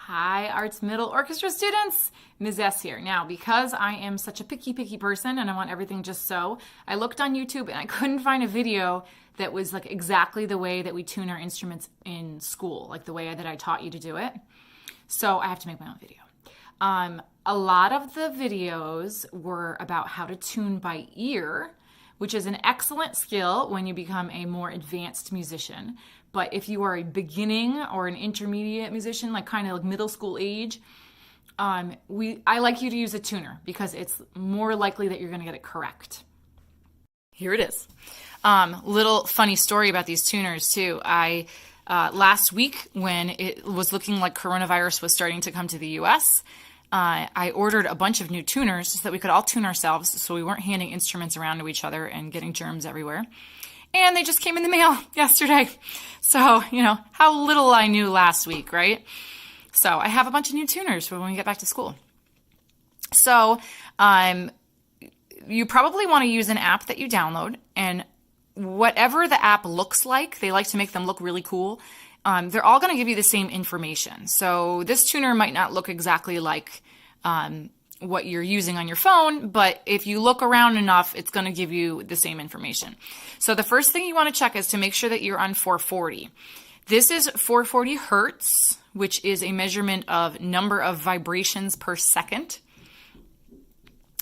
Hi, Arts Middle Orchestra students. Ms. S here. Now, because I am such a picky person and I want everything just so, I looked on YouTube and I couldn't find a video that was like exactly the way that we tune our instruments in school, like the way that I taught you to do it. So I have to make my own video. A lot of the videos were about how to tune by ear, which is an excellent skill when you become a more advanced musician. But if you are a beginning or an intermediate musician, like kind of like middle school age, I like you to use a tuner because it's more likely that you're going to get it correct. Here it is. Little funny story about these tuners too. Last week when it was looking like coronavirus was starting to come to the US, I ordered a bunch of new tuners so that we could all tune ourselves so we weren't handing instruments around to each other and getting germs everywhere. And they just came in the mail yesterday. So, how little I knew last week, right? So I have a bunch of new tuners for when we get back to school. So you probably want to use an app that you download, and whatever the app looks like, they like to make them look really cool. They're all going to give you the same information. So this tuner might not look exactly like what you're using on your phone, but if you look around enough, it's going to give you the same information. So the first thing you want to check is to make sure that you're on 440. This is 440 hertz, which is a measurement of number of vibrations per second.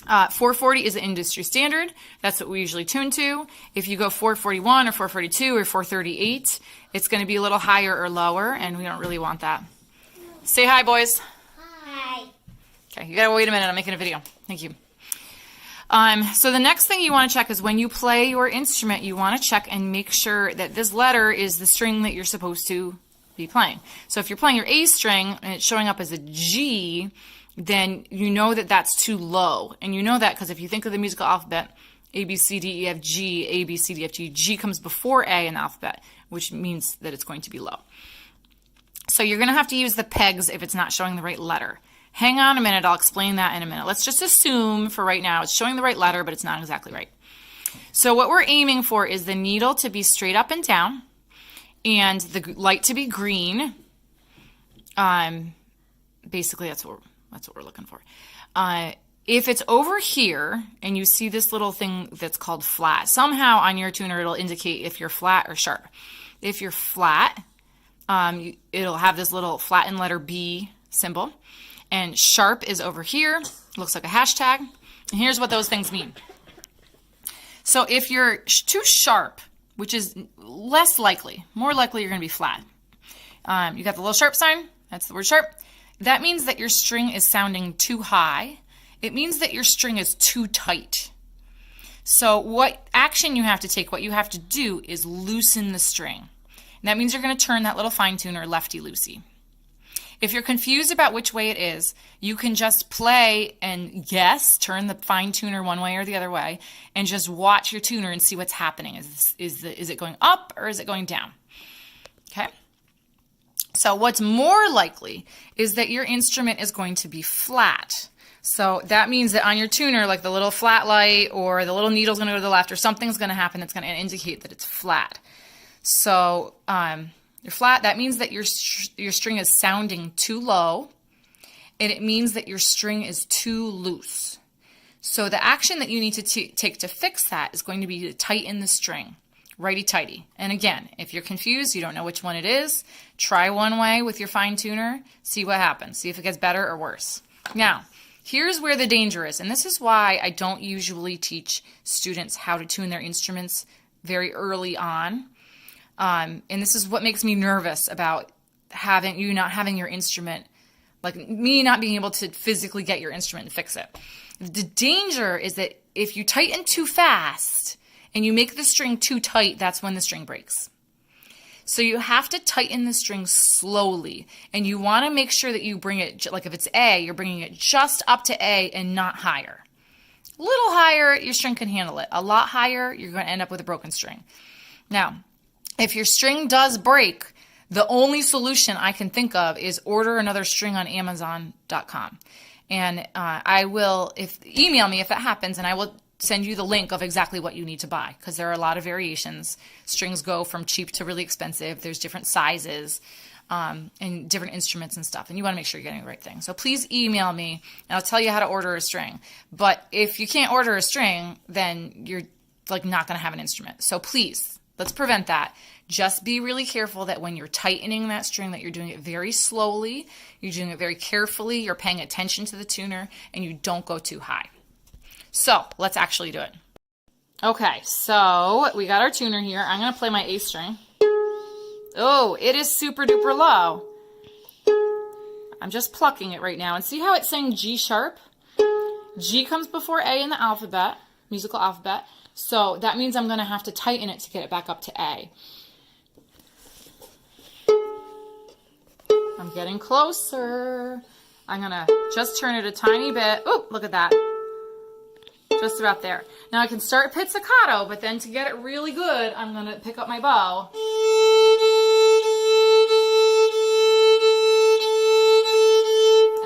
440 is the industry standard. That's what we usually tune to. If you go 441 or 442 or 438, it's going to be a little higher or lower, and we don't really want that. Say hi, boys. Hi. Okay, you gotta wait a minute. I'm making a video. Thank you. So the next thing you want to check is when you play your instrument, you want to check and make sure that this letter is the string that you're supposed to be playing. So if you're playing your A string and it's showing up as a G, then you know that that's too low. And you know that because if you think of the musical alphabet, A, B, C, D, E, F, G, A, B, C, D, F, G, G comes before A in the alphabet, which means that it's going to be low. So you're going to have to use the pegs if it's not showing the right letter. Hang on a minute, I'll explain that in a minute. Let's just assume for right now it's showing the right letter, but it's not exactly right. So what we're aiming for is the needle to be straight up and down and the light to be green. Basically, that's what we're looking for. If it's over here and you see this little thing that's called flat, somehow on your tuner it'll indicate if you're flat or sharp. If you're flat, it'll have this little flattened letter B symbol. And sharp is over here, looks like a hashtag. And here's what those things mean. So if you're too sharp, which is less likely, more likely you're going to be flat. You got the little sharp sign, that's the word sharp. That means that your string is sounding too high. It means that your string is too tight. So what action you have to take, what you have to do is loosen the string. And that means you're going to turn that little fine tuner lefty-loosey. If you're confused about which way it is, you can just play and guess, turn the fine tuner one way or the other way, and just watch your tuner and see what's happening. Is it going up or is it going down? Okay? So what's more likely is that your instrument is going to be flat. So that means that on your tuner, like the little flat light or the little needle's going to go to the left or something's going to happen that's going to indicate that it's flat. So you're flat. That means that your string is sounding too low, and it means that your string is too loose. So the action that you need to take to fix that is going to be to tighten the string, righty-tighty. And again, if you're confused, you don't know which one it is, try one way with your fine tuner, see what happens, see if it gets better or worse. Now, here's where the danger is, and this is why I don't usually teach students how to tune their instruments very early on. And this is what makes me nervous about not having your instrument, like me not being able to physically get your instrument and fix it. The danger is that if you tighten too fast and you make the string too tight, that's when the string breaks. So you have to tighten the string slowly, and you want to make sure that you bring it, like if it's A, you're bringing it just up to A and not higher. A little higher, your string can handle it. A lot higher, you're going to end up with a broken string. Now, if your string does break, the only solution I can think of is order another string on Amazon.com. And email me if that happens, and I will send you the link of exactly what you need to buy, because there are a lot of variations. Strings go from cheap to really expensive. There's different sizes. and different instruments and stuff. And you want to make sure you're getting the right thing. So please email me and I'll tell you how to order a string. But if you can't order a string, then you're like not going to have an instrument. So please, let's prevent that. Just be really careful that when you're tightening that string, that you're doing it very slowly, you're doing it very carefully, you're paying attention to the tuner, and you don't go too high. So let's actually do it. Okay, so we got our tuner here. I'm going to play my A string. Oh, it is super duper low. I'm just plucking it right now. And see how it's saying G sharp? G comes before A in the alphabet, musical alphabet. So that means I'm going to have to tighten it to get it back up to A. I'm getting closer. I'm going to just turn it a tiny bit. Oh, look at that. Just about there. Now I can start pizzicato, but then to get it really good, I'm going to pick up my bow.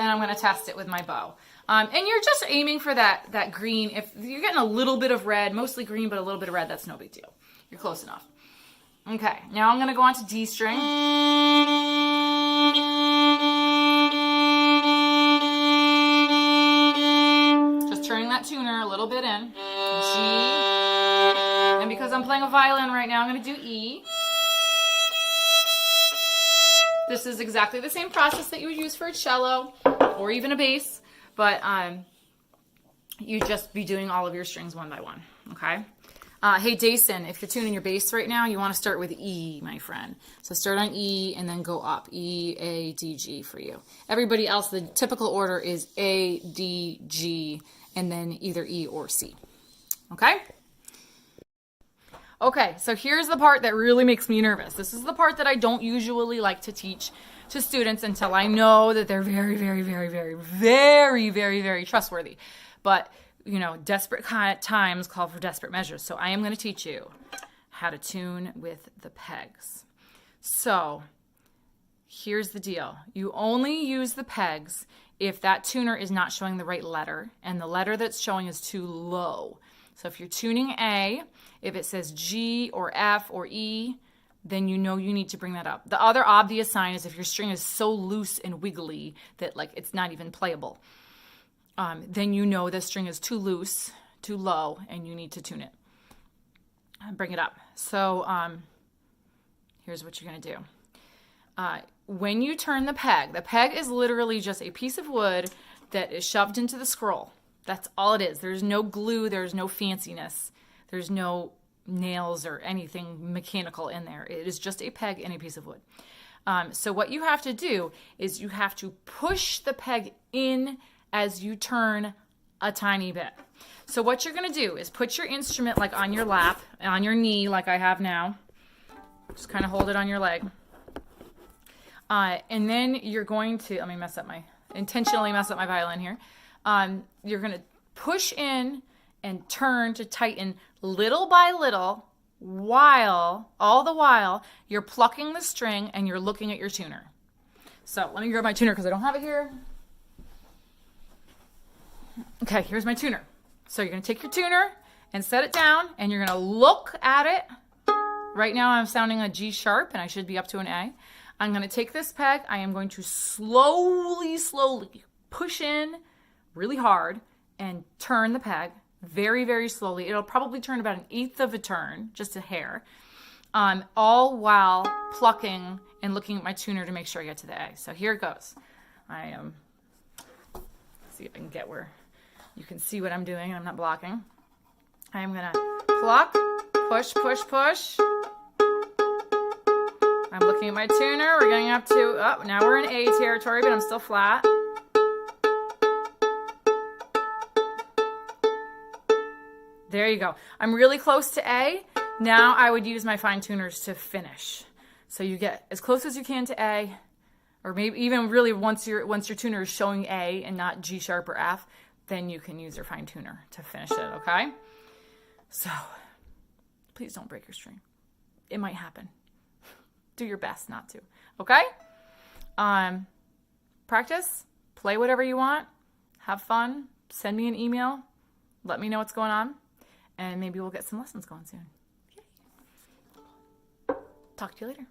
And I'm going to test it with my bow. And you're just aiming for that green. If you're getting a little bit of red, mostly green, but a little bit of red, that's no big deal. You're close enough. Okay, now I'm going to go on to D string. Just turning that tuner a little bit in. G. And because I'm playing a violin right now, I'm going to do E. This is exactly the same process that you would use for a cello or even a bass, but you'd just be doing all of your strings one by one, okay? Hey, Dason, if you're tuning your bass right now, you want to start with E, my friend. So start on E and then go up. E, A, D, G for you. Everybody else, the typical order is A, D, G, and then either E or C. Okay? Okay, so here's the part that really makes me nervous. This is the part that I don't usually like to teach to students until I know that they're very, very, very, very, very, very, very trustworthy. But you know, desperate times call for desperate measures. So I am going to teach you how to tune with the pegs. So here's the deal. You only use the pegs if that tuner is not showing the right letter and the letter that's showing is too low. So if you're tuning A, if it says G or F or E, then you know you need to bring that up. The other obvious sign is if your string is so loose and wiggly that like it's not even playable. Then you know the string is too loose, too low, and you need to tune it. Bring it up. So here's what you're going to do. When you turn the peg is literally just a piece of wood that is shoved into the scroll. That's all it is. There's no glue. There's no fanciness. There's no nails or anything mechanical in there. It is just a peg and a piece of wood. So what you have to do is you have to push the peg in as you turn a tiny bit. So what you're going to do is put your instrument like on your lap, on your knee like I have now. Just kind of hold it on your leg. And then you're going to, let me intentionally mess up my violin here. You're going to push in and turn to tighten little by little all the while you're plucking the string and you're looking at your tuner. So let me grab my tuner because I don't have it here. Okay, here's my tuner. So you're going to take your tuner and set it down, and you're going to look at it. Right now I'm sounding a G sharp, and I should be up to an A. I'm going to take this peg. I am going to slowly push in really hard and turn the peg very, very slowly. It'll probably turn about 1/8 of a turn, just a hair, all while plucking and looking at my tuner to make sure I get to the A. So here it goes. See if I can get where you can see what I'm doing and I'm not blocking. I'm going to pluck, push, push, push. I'm looking at my tuner. We're getting up to, now we're in A territory, but I'm still flat. There you go. I'm really close to A. Now I would use my fine tuners to finish. So you get as close as you can to A, or maybe even really once your tuner is showing A and not G sharp or F, then you can use your fine tuner to finish it, okay? So please don't break your string. It might happen. Do your best not to, okay? Practice, play whatever you want, have fun, send me an email, let me know what's going on, and maybe we'll get some lessons going soon. Yay. Talk to you later.